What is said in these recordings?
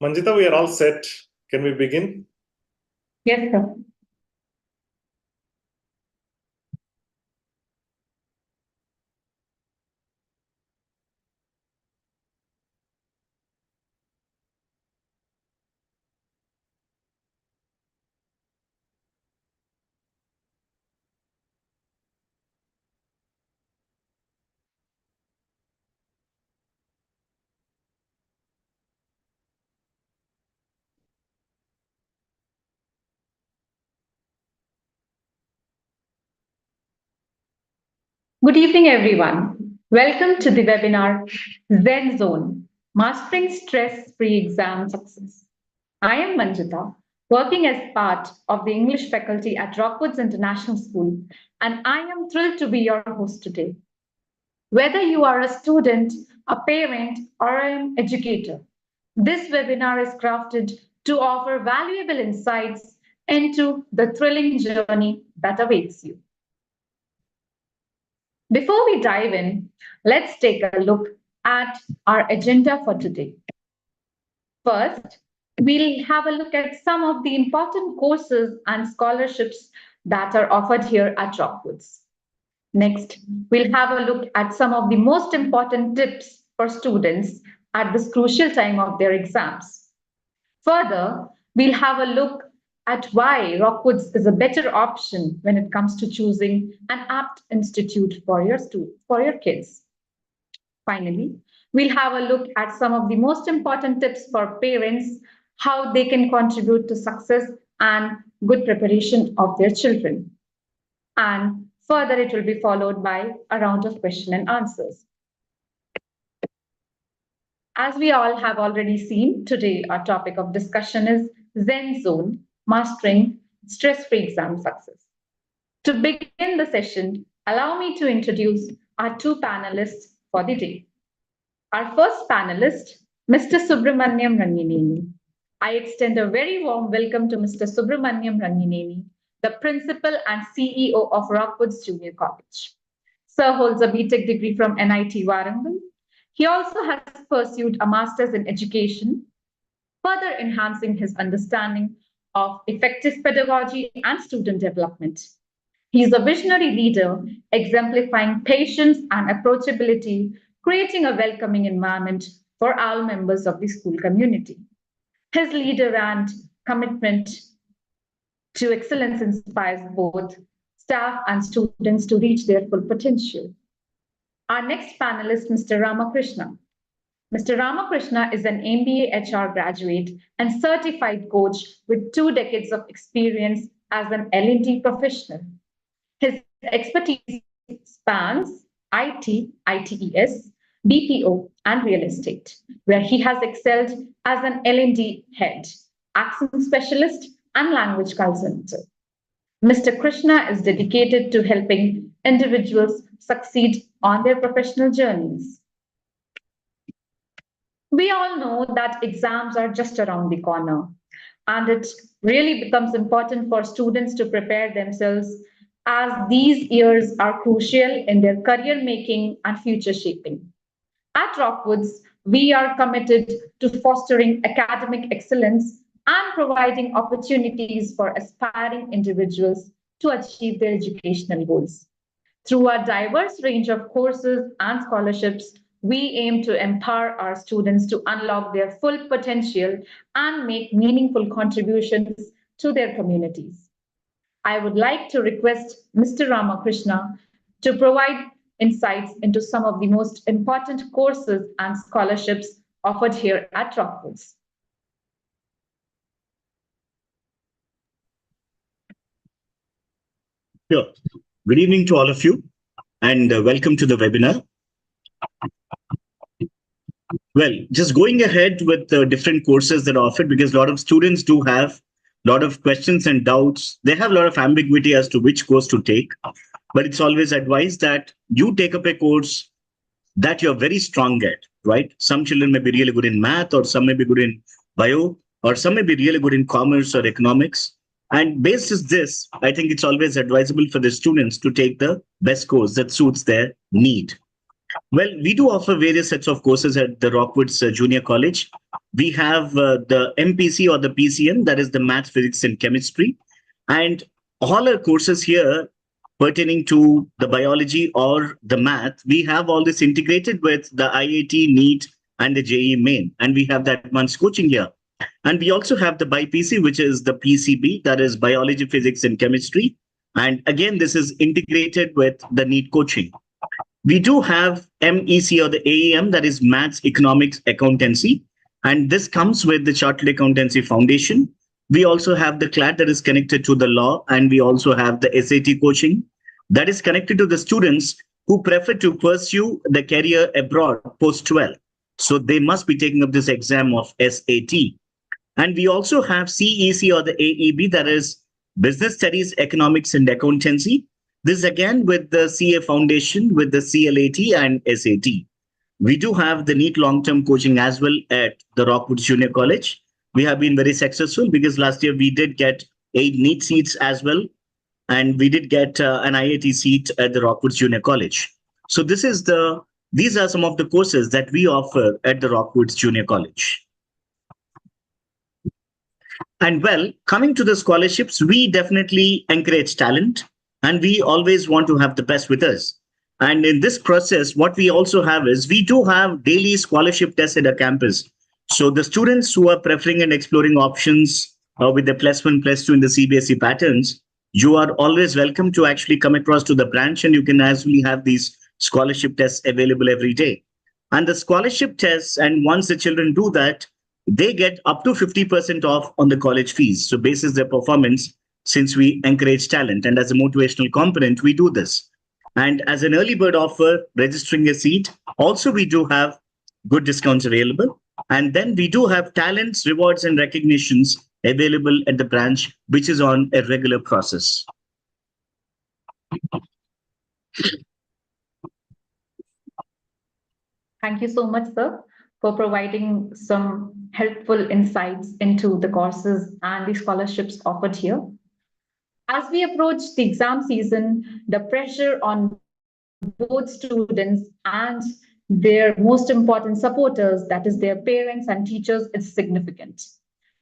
Manjita, we are all set. Can we begin? Yes, sir. Good evening, everyone. Welcome to the webinar Zen Zone, Mastering Stress-Free Exam Success. I am Manjita, working as part of the English faculty at Rockwoods International School, and I am thrilled to be your host today. Whether you are a student, a parent, or an educator, this webinar is crafted to offer valuable insights into the thrilling journey that awaits you. Before we dive in, let's take a look at our agenda for today. First, we'll have a look at some of the important courses and scholarships that are offered here at Rockwoods. Next, we'll have a look at some of the most important tips for students at this crucial time of their exams. Further, we'll have a look at why Rockwoods is a better option when it comes to choosing an apt institute for your kids. Finally, we'll have a look at some of the most important tips for parents, how they can contribute to success and good preparation of their children. And further, it will be followed by a round of question and answers. As we all have already seen, today our topic of discussion is Zen Zone, Mastering Stress-Free Exam Success. To begin the session, allow me to introduce our two panelists for the day. Our first panelist, Mr. Subramaniam Rangineni. I extend a very warm welcome to Mr. Subramaniam Rangineni, the Principal and CEO of Rockwoods Junior College. Sir holds a BTech degree from NIT Warangal. He also has pursued a Master's in Education, further enhancing his understanding of effective pedagogy and student development. He is a visionary leader, exemplifying patience and approachability, creating a welcoming environment for all members of the school community. His leader and commitment to excellence inspires both staff and students to reach their full potential. Our next panelist, Mr. Ramakrishna. Mr. Ramakrishna is an MBA HR graduate and certified coach with 2 decades of experience as an L&D professional. His expertise spans IT, ITES, BPO, and real estate, where he has excelled as an L&D head, accent specialist, and language consultant. Mr. Krishna is dedicated to helping individuals succeed on their professional journeys. We all know that exams are just around the corner, and it really becomes important for students to prepare themselves as these years are crucial in their career making and future shaping. At Rockwoods, we are committed to fostering academic excellence and providing opportunities for aspiring individuals to achieve their educational goals. Through a diverse range of courses and scholarships, we aim to empower our students to unlock their full potential and make meaningful contributions to their communities. I would like to request Mr. Ramakrishna to provide insights into some of the most important courses and scholarships offered here at Rockwoods. Sure. Good evening to all of you, and welcome to the webinar. Well, just going ahead with the different courses that are offered, because a lot of students do have a lot of questions and doubts. They have a lot of ambiguity as to which course to take, but it's always advised that you take up a course that you're very strong at, right? Some children may be really good in math, or some may be good in bio, or some may be really good in commerce or economics. And based on this, I think it's always advisable for the students to take the best course that suits their need. Well, we do offer various sets of courses at the Rockwoods Junior College. We have the MPC or the PCM, that is the Math, Physics, and Chemistry. And all our courses here pertaining to the biology or the math, we have all this integrated with the IIT, NEET, and the JEE Main. And we have that advanced coaching here. And we also have the BiPC, which is the PCB, that is Biology, Physics, and Chemistry. And again, this is integrated with the NEET coaching. We do have MEC or the AEM, that is Maths, Economics, Accountancy. And this comes with the Chartered Accountancy Foundation. We also have the CLAT that is connected to the law. And we also have the SAT coaching that is connected to the students who prefer to pursue the career abroad post-12. So they must be taking up this exam of SAT. And we also have CEC or the AEB, that is Business Studies, Economics, and Accountancy. This again with the CA Foundation, with the CLAT and SAT. We do have the NEET long-term coaching as well at the Rockwoods Junior College. We have been very successful because last year we did get 8 NEET seats as well. And we did get an IIT seat at the Rockwoods Junior College. So these are some of the courses that we offer at the Rockwoods Junior College. And well, coming to the scholarships, we definitely encourage talent and we always want to have the best with us. And in this process, what we also have is we do have daily scholarship tests at our campus. So the students who are preferring and exploring options with the +1, +2 in the CBSE patterns, you are always welcome to actually come across to the branch and you can actually have these scholarship tests available every day. And the scholarship tests, and once the children do that, they get up to 50% off on the college fees. So basis their performance, since we encourage talent and as a motivational component, we do this. And as an early bird offer, registering a seat, also we do have good discounts available. And then we do have talents, rewards, and recognitions available at the branch, which is on a regular process. Thank you so much, sir, for providing some helpful insights into the courses and the scholarships offered here. As we approach the exam season, the pressure on both students and their most important supporters, that is their parents and teachers, is significant.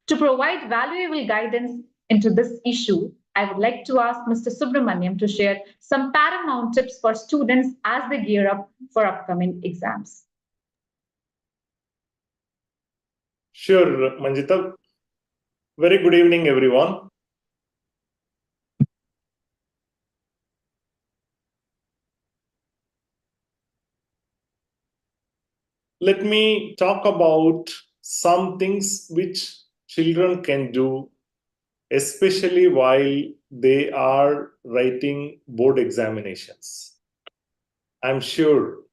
To provide valuable guidance into this issue, I would like to ask Mr. Subramaniam to share some paramount tips for students as they gear up for upcoming exams. Sure, Manjita. Very good evening, everyone. Let me talk about some things which children can do, especially while they are writing board examinations. I'm sure,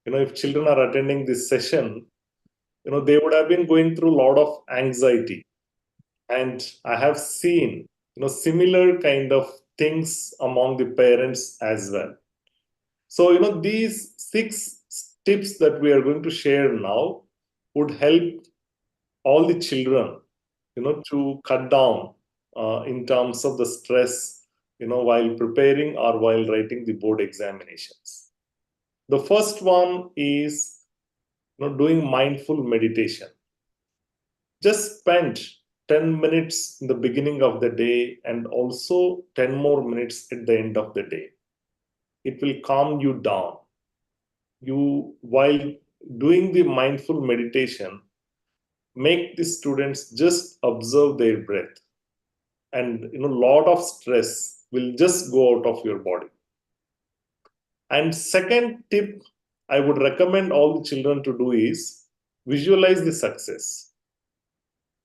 if children are attending this session, they would have been going through a lot of anxiety. And I have seen, similar kind of things among the parents as well. So, these 6 tips that we are going to share now would help all the children, to cut down in terms of the stress, while preparing or while writing the board examinations. The first one is, doing mindful meditation. Just spend 10 minutes in the beginning of the day and also 10 more minutes at the end of the day. It will calm you down. While doing the mindful meditation, make the students just observe their breath, and a lot of stress will just go out of your body. And second tip I would recommend all the children to do is visualize the success.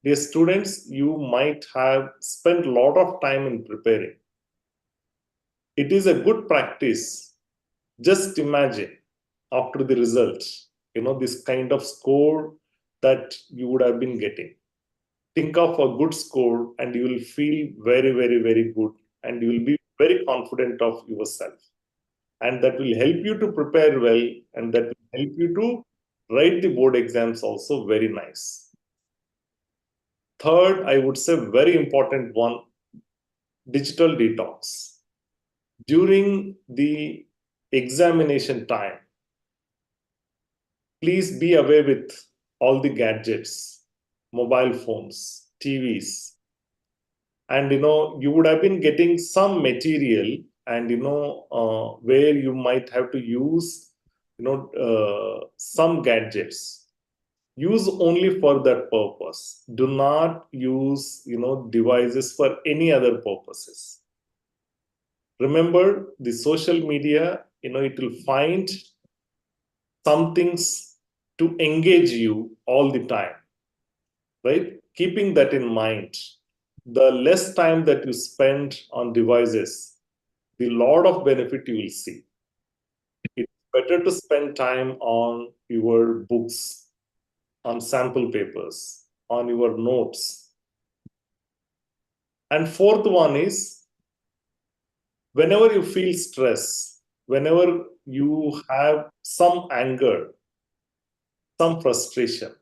Dear students, you might have spent a lot of time in preparing. It is a good practice. Just imagine after the results, this kind of score that you would have been getting. Think of a good score and you will feel very, very, very good, and you will be very confident of yourself. And that will help you to prepare well, and that will help you to write the board exams also very nice. Third, I would say very important one, digital detox. During the examination time, please be away with all the gadgets, mobile phones, TVs. And you would have been getting some material, and where you might have to use some gadgets. Use only for that purpose. Do not use devices for any other purposes. Remember, the social media, it will find some things to engage you all the time, right? Keeping that in mind, the less time that you spend on devices, the lot of benefit you will see. It's better to spend time on your books, on sample papers, on your notes. And fourth one is, whenever you feel stress, whenever you have some anger, some frustration,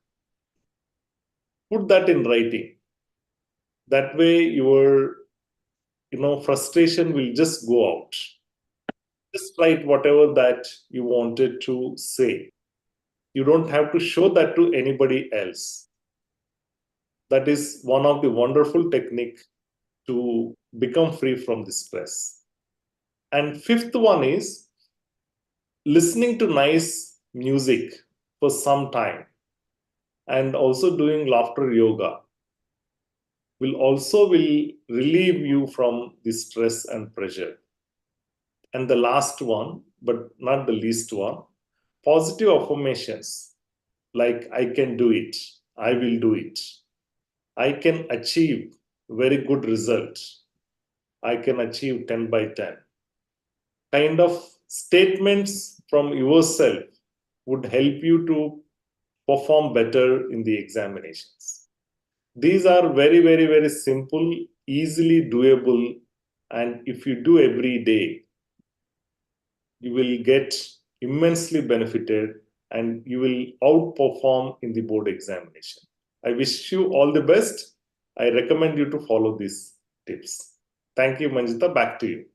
put that in writing. That way your frustration will just go out. Just write whatever that you wanted to say. You don't have to show that to anybody else. That is one of the wonderful technique to become free from the stress. And fifth one is listening to nice music for some time, and also doing laughter yoga will relieve you from the stress and pressure. And the last one, but not the least one, positive affirmations like I can do it, I will do it, I can achieve very good result, I can achieve 10 by 10. Kind of statements from yourself would help you to perform better in the examinations. These are very, very, very simple, easily doable, and if you do every day, you will get immensely benefited and you will outperform in the board examination. I wish you all the best. I recommend you to follow these tips. Thank you, Manjita. Back to you.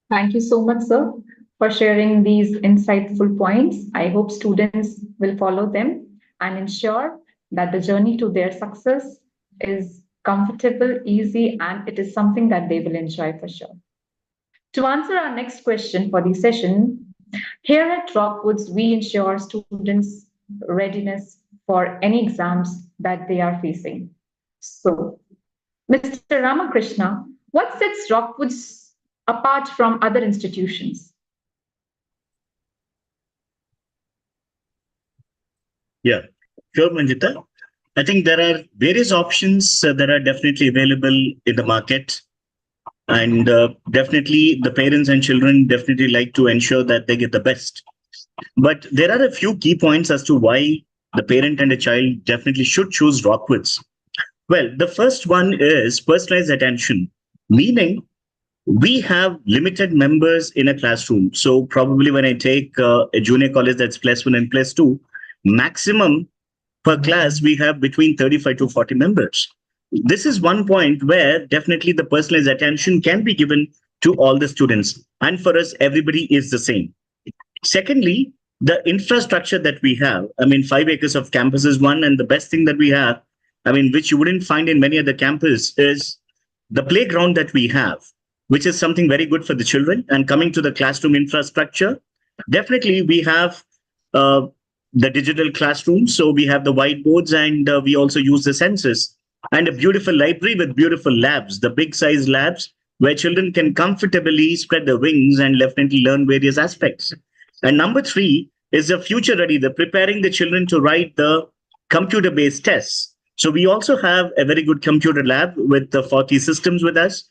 Thank you so much, sir, for sharing these insightful points. I hope students will follow them and ensure that the journey to their success is comfortable, easy, and it is something that they will enjoy for sure. To answer our next question for the session, here at Rockwoods, we ensure students' readiness for any exams that they are facing. So, Mr. Ramakrishna, what sets Rockwoods apart from other institutions? Yeah, sure, Manjita. I think there are various options that are definitely available in the market. And definitely the parents and children definitely like to ensure that they get the best. But there are a few key points as to why the parent and the child definitely should choose Rockwoods. Well, the first one is personalized attention, meaning we have limited members in a classroom. So probably when I take a junior college that's +1 and +2, maximum per class, we have between 35 to 40 members. This is one point where definitely the personalized attention can be given to all the students. And for us, everybody is the same. Secondly, the infrastructure that we have, 5 acres of campus is one, and the best thing that we have, which you wouldn't find in many other campus, is the playground that we have, which is something very good for the children. And coming to the classroom infrastructure, definitely we have the digital classroom. So we have the whiteboards, and we also use the sensors, and a beautiful library with beautiful labs, the big size labs where children can comfortably spread their wings and definitely learn various aspects. And number 3 is the future ready, the preparing the children to write the computer-based tests. So we also have a very good computer lab with the 40 systems with us.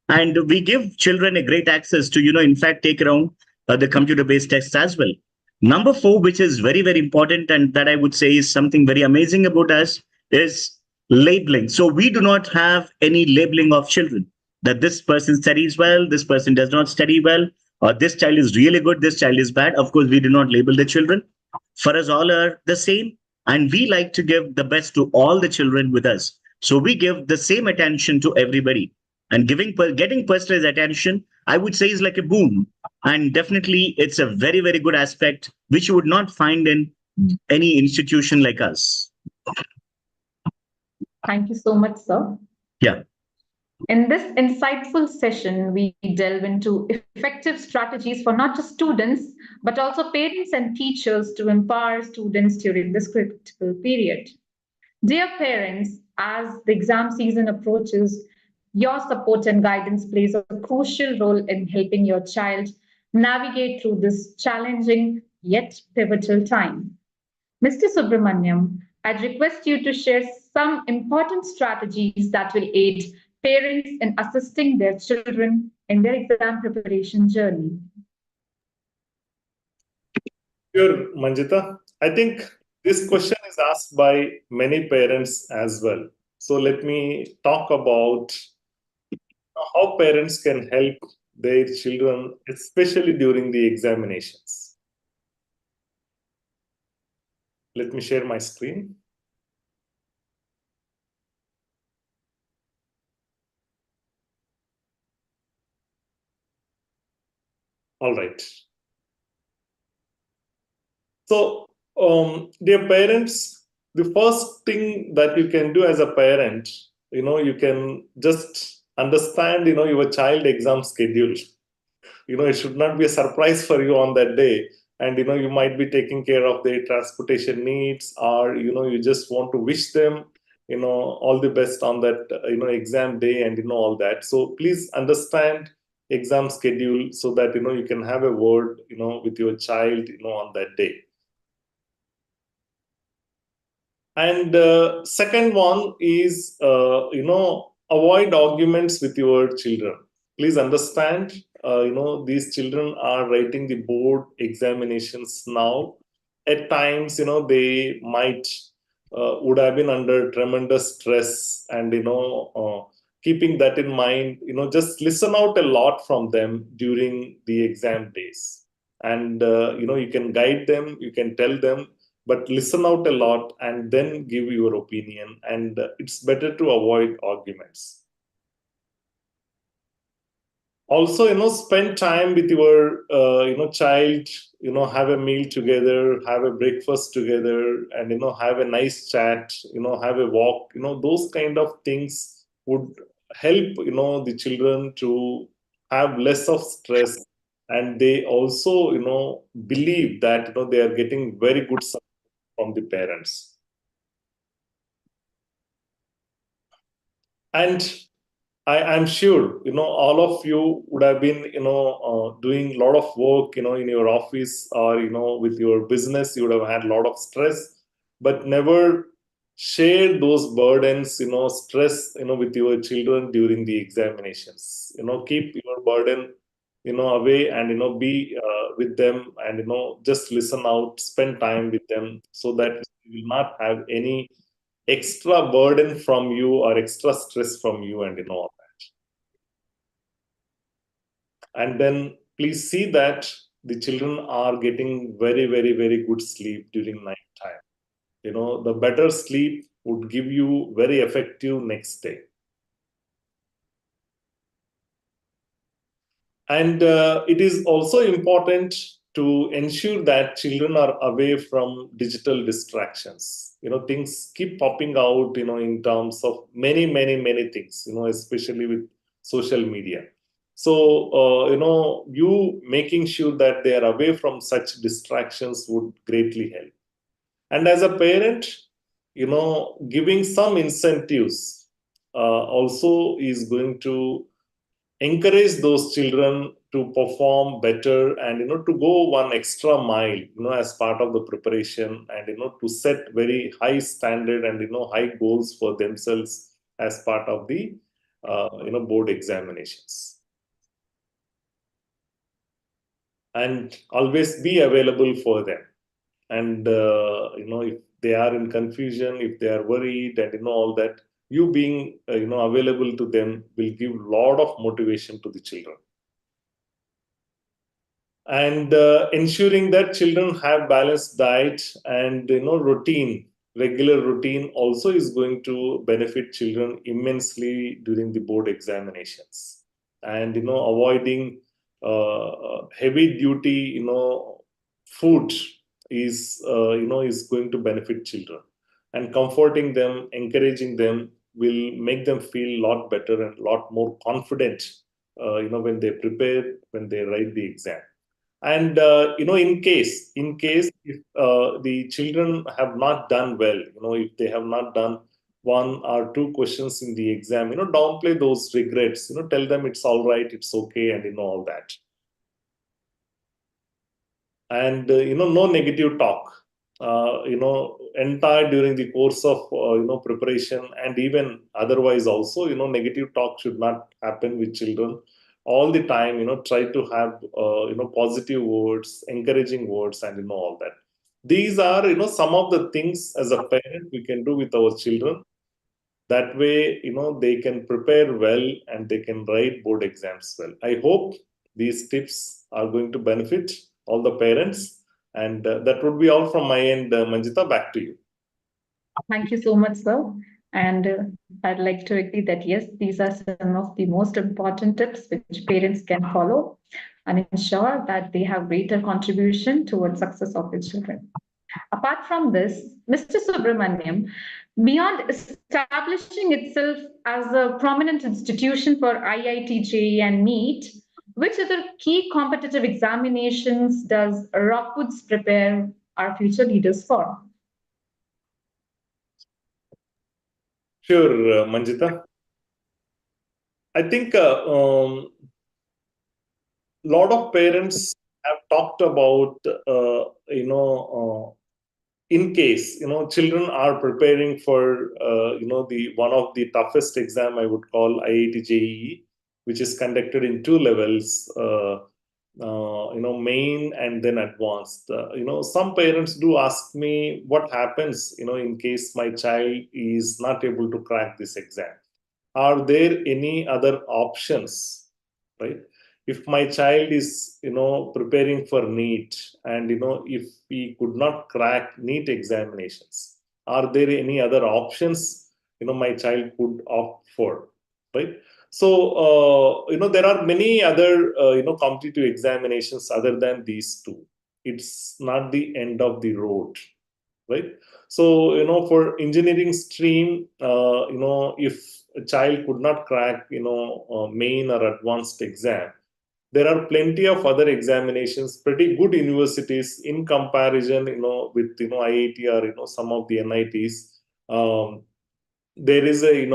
And we give children a great access to, in fact, take around the computer-based tests as well. Number 4, which is very, very important, and that I would say is something very amazing about us, is labeling. So we do not have any labeling of children, that this person studies well, this person does not study well, or this child is really good, this child is bad. Of course, we do not label the children. For us, all are the same, and we like to give the best to all the children with us. So we give the same attention to everybody. And getting personalized attention, I would say, is like a boom. And definitely, it's a very, very good aspect, which you would not find in any institution like us. Thank you so much, sir. Yeah. In this insightful session, we delve into effective strategies for not just students, but also parents and teachers to empower students during this critical period. Dear parents, as the exam season approaches, your support and guidance plays a crucial role in helping your child navigate through this challenging yet pivotal time. Mr. Subramaniam, I'd request you to share some important strategies that will aid parents in assisting their children in their exam preparation journey. Sure, Manjita. I think this question is asked by many parents as well. So let me talk about how parents can help their children, especially during the examinations. Let me share my screen. All right. So, dear parents, the first thing that you can do as a parent, you can just understand, your child exam schedule. It should not be a surprise for you on that day. And, you might be taking care of their transportation needs, or, you just want to wish them, all the best on that, exam day and, all that. So please understand exam schedule so that, you can have a word, with your child, on that day. And second one is, avoid arguments with your children. Please understand, these children are writing the board examinations now. At times, they might would have been under tremendous stress, and keeping that in mind, just listen out a lot from them during the exam days, and you can guide them, you can tell them, but listen out a lot and then give your opinion. And it's better to avoid arguments. Also, spend time with your child, have a meal together, have a breakfast together, and have a nice chat, have a walk. Those kind of things would help the children to have less of stress, and they also believe that they are getting very good support from the parents. And I'm sure, all of you would have been, doing a lot of work, in your office, or, with your business, you would have had a lot of stress, but never share those burdens, stress, with your children during the examinations. Keep your burden, away, and, be with them, and, just listen out, spend time with them, so that you will not have any extra burden from you or extra stress from you, and all that. And then please see that the children are getting very, very, very good sleep during night time. The better sleep would give you very effective next day. And it is also important to ensure that children are away from digital distractions. Things keep popping out, in terms of many, many, many things, especially with social media. So, you making sure that they are away from such distractions would greatly help. And as a parent, giving some incentives also is going to encourage those children to perform better, and to go one extra mile, as part of the preparation, and to set very high standard and high goals for themselves as part of the board examinations. And always be available for them. And if they are in confusion, if they are worried, and all that, you being available to them will give a lot of motivation to the children. And ensuring that children have balanced diet and routine regular routine also is going to benefit children immensely during the board examinations. And avoiding heavy duty food is is going to benefit children, and comforting them, encouraging them will make them feel a lot better and a lot more confident when they prepare, when they write the exam. And in case if the children have not done well, if they have not done one or two questions in the exam, downplay those regrets, tell them it's all right, it's okay, and all that. And no negative talk, entire during the course of preparation, and even otherwise also, negative talk should not happen with children all the time. Try to have positive words, encouraging words, and all that. These are some of the things as a parent we can do with our children. That way they can prepare well and they can write board exams well. I hope these tips are going to benefit all the parents. And that would be all from my end. Manjita, back to you. Thank you so much, sir. And I'd like to agree that yes, these are some of the most important tips which parents can follow and ensure that they have greater contribution towards success of their children. Apart from this, Mr. Subramaniam, beyond establishing itself as a prominent institution for IIT, JEE, and NEET, which other key competitive examinations does Rockwoods prepare our future leaders for? Sure, Manjita. I think lot of parents have talked about in case children are preparing for the one of the toughest exam, I would call IIT JEE, which is conducted in two levels, main and then advanced. Some parents do ask me what happens in case my child is not able to crack this exam. Are there any other options, right? If my child is preparing for NEET, and if he could not crack NEET examinations, are there any other options my child could opt for, right? So there are many other competitive examinations other than these two. It's not the end of the road, right? So for engineering stream, if a child could not crack main or advanced exam, there are plenty of other examinations, pretty good universities in comparison with IIT or some of the NITs. There is a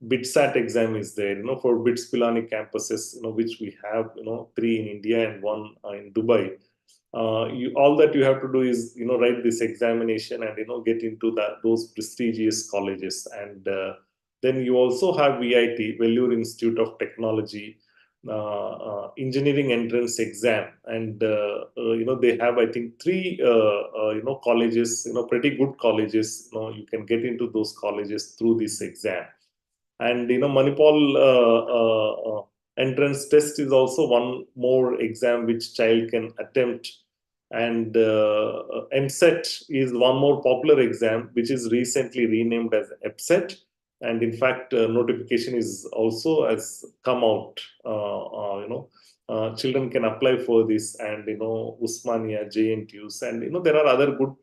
BITSAT exam is there for BITS Pilani campuses, which we have 3 in India and 1 in Dubai. All that you have to do is write this examination and get into those prestigious colleges. And then you also have VIT, Vellore Institute of Technology, engineering entrance exam, and they have, I think, 3 colleges, pretty good colleges. You can get into those colleges through this exam. And Manipal entrance test is also one more exam which child can attempt. And MSET is one more popular exam which is recently renamed as EPSET. And in fact, notification is also has come out. Children can apply for this, and Usmania, JNTUs, and there are other good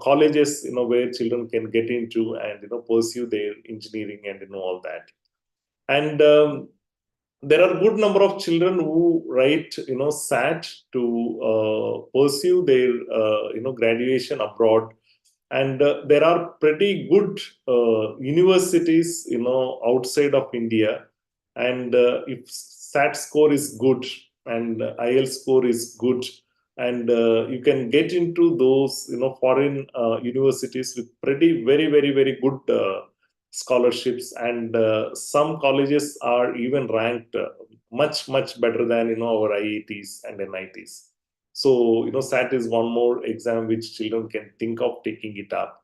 colleges where children can get into and pursue their engineering and all that. And there are good number of children who write SAT to pursue their graduation abroad. And there are pretty good universities outside of India. And if SAT score is good and IELTS score is good, and you can get into those foreign universities with pretty very good scholarships. And some colleges are even ranked much better than our IITs and NITs. So SAT is one more exam which children can think of taking it up.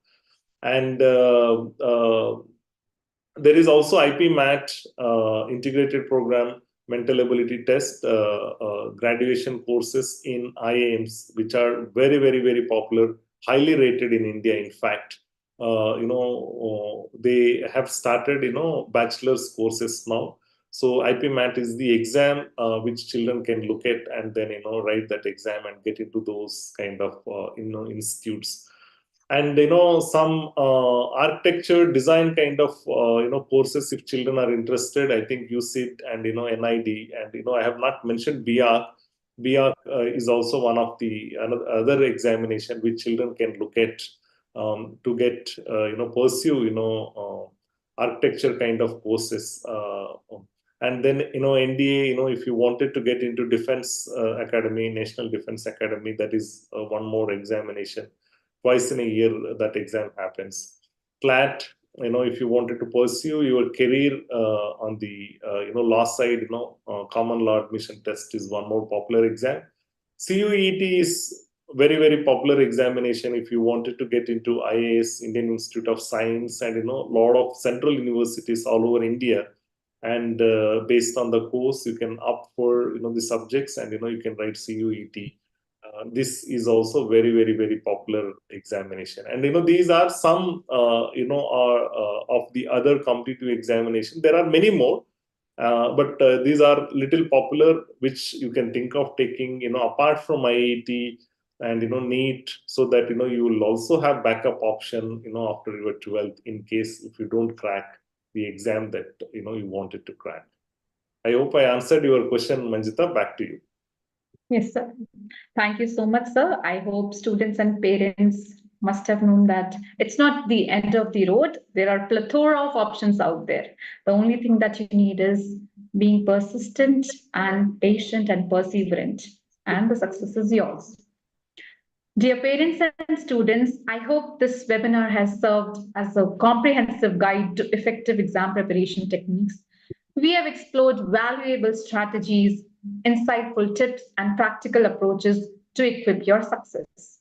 And there is also IP-MAT integrated program, mental ability test, graduation courses in IIMs, which are very popular highly rated in India. In fact, they have started, bachelor's courses now. So IPMAT is the exam which children can look at and then, write that exam and get into those kind of, institutes. And, some architecture design kind of, courses, if children are interested, I think UCIT and, NID. And, I have not mentioned BR. BR is also one of the other examination which children can look at to get, pursue, architecture kind of courses. And then, NDA, if you wanted to get into Defense Academy, National Defense Academy, that is one more examination. Twice in a year that exam happens. CLAT, if you wanted to pursue your career on the, law side, common law admission test is one more popular exam. CUET is very, very popular examination if you wanted to get into IAS, Indian Institute of Science, and, a lot of central universities all over India. And based on the course, you can opt for, the subjects, and, you can write CUET. This is also very, very, very popular examination. And, these are some, are of the other competitive examination. There are many more, but these are little popular, which you can think of taking, apart from IIT and, NEET, so that, you will also have backup option, after your 12th, in case if you don't crack the exam that, you wanted to crack. I hope I answered your question, Manjita. Back to you. Yes, sir. Thank you so much, sir. I hope students and parents must have known that it's not the end of the road. There are plethora of options out there. The only thing that you need is being persistent and patient and perseverant, and the success is yours. Dear parents and students, I hope this webinar has served as a comprehensive guide to effective exam preparation techniques. We have explored valuable strategies, insightful tips, and practical approaches to equip your success.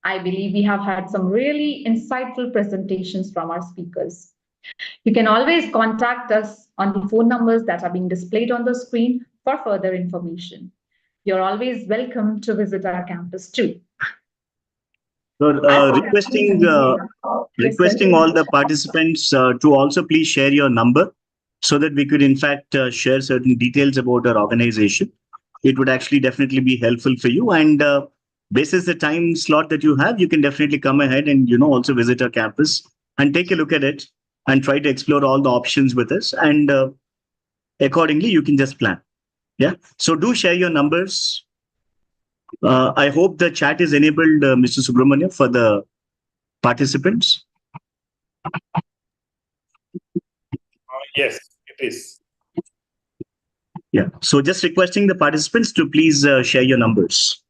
I believe we have had some really insightful presentations from our speakers. You can always contact us on the phone numbers that are being displayed on the screen for further information. You're always welcome to visit our campus too. So, requesting all the participants to also please share your number, so that we could in fact share certain details about our organization. It would actually definitely be helpful for you. And basis the time slot that you have, you can definitely come ahead and, also visit our campus and take a look at it and try to explore all the options with us. And accordingly, you can just plan. Yeah. So do share your numbers. I hope the chat is enabled, Mr. Subramania, for the participants. Yes, it is. Yeah. So just requesting the participants to please share your numbers.